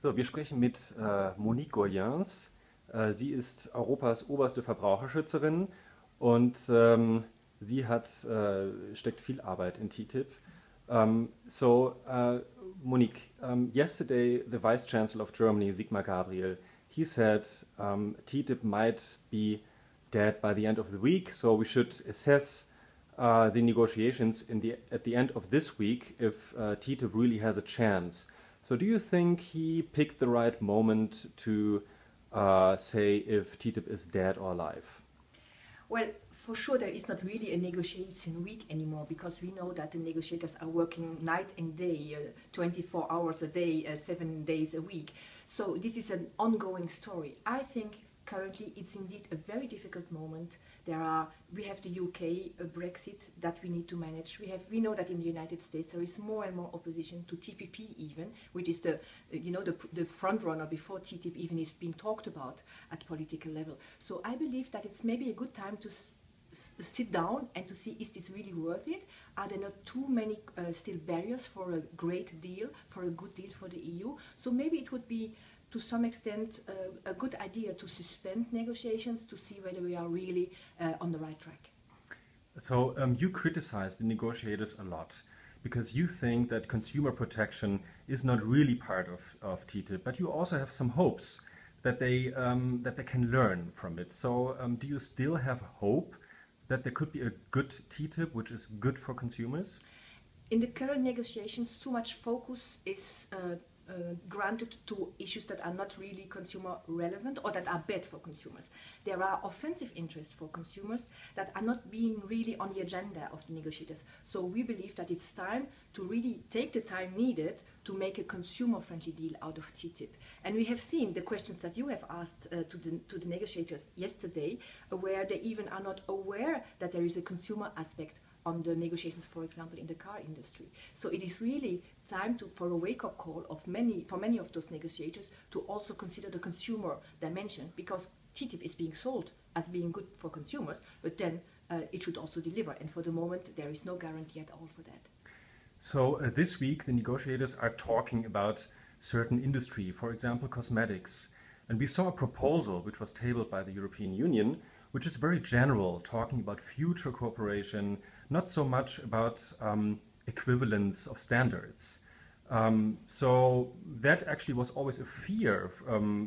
So, wir sprechen mit Monique Goyens. Sie ist Europas oberste Verbraucherschützerin und sie steckt viel Arbeit in TTIP. Monique, yesterday the Vice Chancellor of Germany, Sigmar Gabriel, he said TTIP might be dead by the end of the week, so we should assess the negotiations at the end of this week if TTIP really has a chance. So do you think he picked the right moment to say if TTIP is dead or alive? Well, for sure there is not really a negotiation week anymore, because we know that the negotiators are working night and day, 24 hours a day, 7 days a week. So this is an ongoing story. I think currently it's indeed a very difficult moment. We have the UK Brexit that we need to manage. We know that in the United States there is more and more opposition to TPP even, which is the front runner before TTIP even is being talked about at political level. So I believe that it's maybe a good time to sit down and to see, is this really worth it? Are there not too many still barriers for a great deal, for a good deal for the EU? So maybe it would be to some extent a good idea to suspend negotiations to see whether we are really on the right track. So you criticize the negotiators a lot because you think that consumer protection is not really part of TTIP, but you also have some hopes that they can learn from it. So do you still have hope that there could be a good TTIP which is good for consumers? In the current negotiations, too much focus is granted to issues that are not really consumer relevant or that are bad for consumers. There are offensive interests for consumers that are not being really on the agenda of the negotiators. So we believe that it's time to really take the time needed to make a consumer-friendly deal out of TTIP. And we have seen the questions that you have asked to the negotiators yesterday, where they even are not aware that there is a consumer aspect on the negotiations, for example, in the car industry. So it is really time for a wake-up call for many of those negotiators to also consider the consumer dimension, because TTIP is being sold as being good for consumers, but then it should also deliver. And for the moment, there is no guarantee at all for that. So this week, the negotiators are talking about certain industry, for example, cosmetics. And we saw a proposal which was tabled by the European Union, which is very general, talking about future cooperation, not so much about equivalence of standards. So that actually was always a fear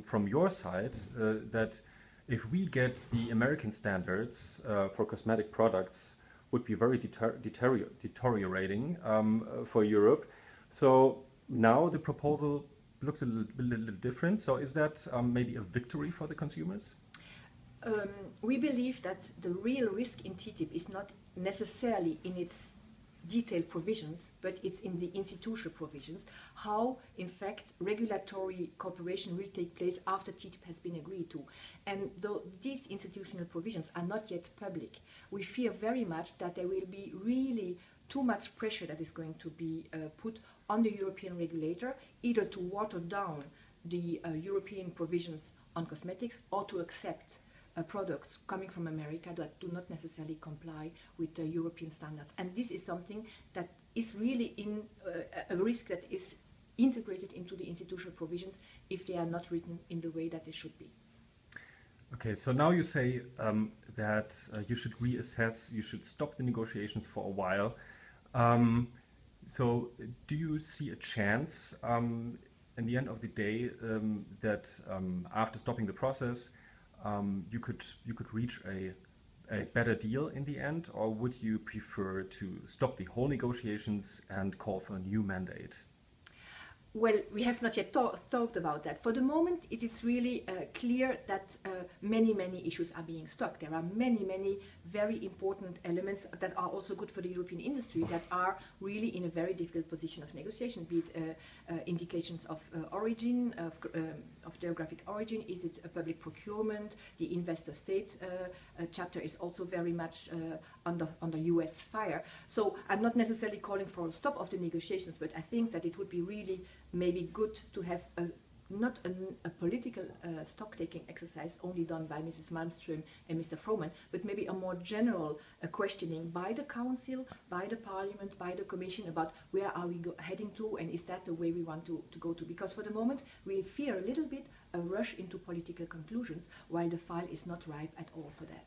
from your side, that if we get the American standards for cosmetic products would be very deteriorating for Europe. So now the proposal looks a little different. So is that maybe a victory for the consumers? We believe that the real risk in TTIP is not necessarily in its detailed provisions, but it's in the institutional provisions, how, in fact, regulatory cooperation will take place after TTIP has been agreed to. And though these institutional provisions are not yet public, we fear very much that there will be really too much pressure that is going to be put on the European regulator, either to water down the European provisions on cosmetics or to accept products coming from America that do not necessarily comply with the European standards. And this is something that is really a risk that is integrated into the institutional provisions if they are not written in the way that they should be. Okay, so now you say that you should reassess, you should stop the negotiations for a while. So do you see a chance in the end of the day that after stopping the process you could reach a better deal in the end, or would you prefer to stop the whole negotiations and call for a new mandate? Well, we have not yet talked about that. For the moment, it is really clear that many issues are being stuck. There are many very important elements that are also good for the European industry that are really in a very difficult position of negotiation, be it indications of origin, of geographic origin, is it a public procurement, the investor-state chapter is also very much under US fire. So I'm not necessarily calling for a stop of the negotiations, but I think that it would be really maybe good to have a not a political stock-taking exercise only done by Mrs. Malmström and Mr. Froman, but maybe a more general questioning by the Council, by the Parliament, by the Commission about where are we heading to, and is that the way we want to go to? Because for the moment we fear a little bit a rush into political conclusions, while the file is not ripe at all for that.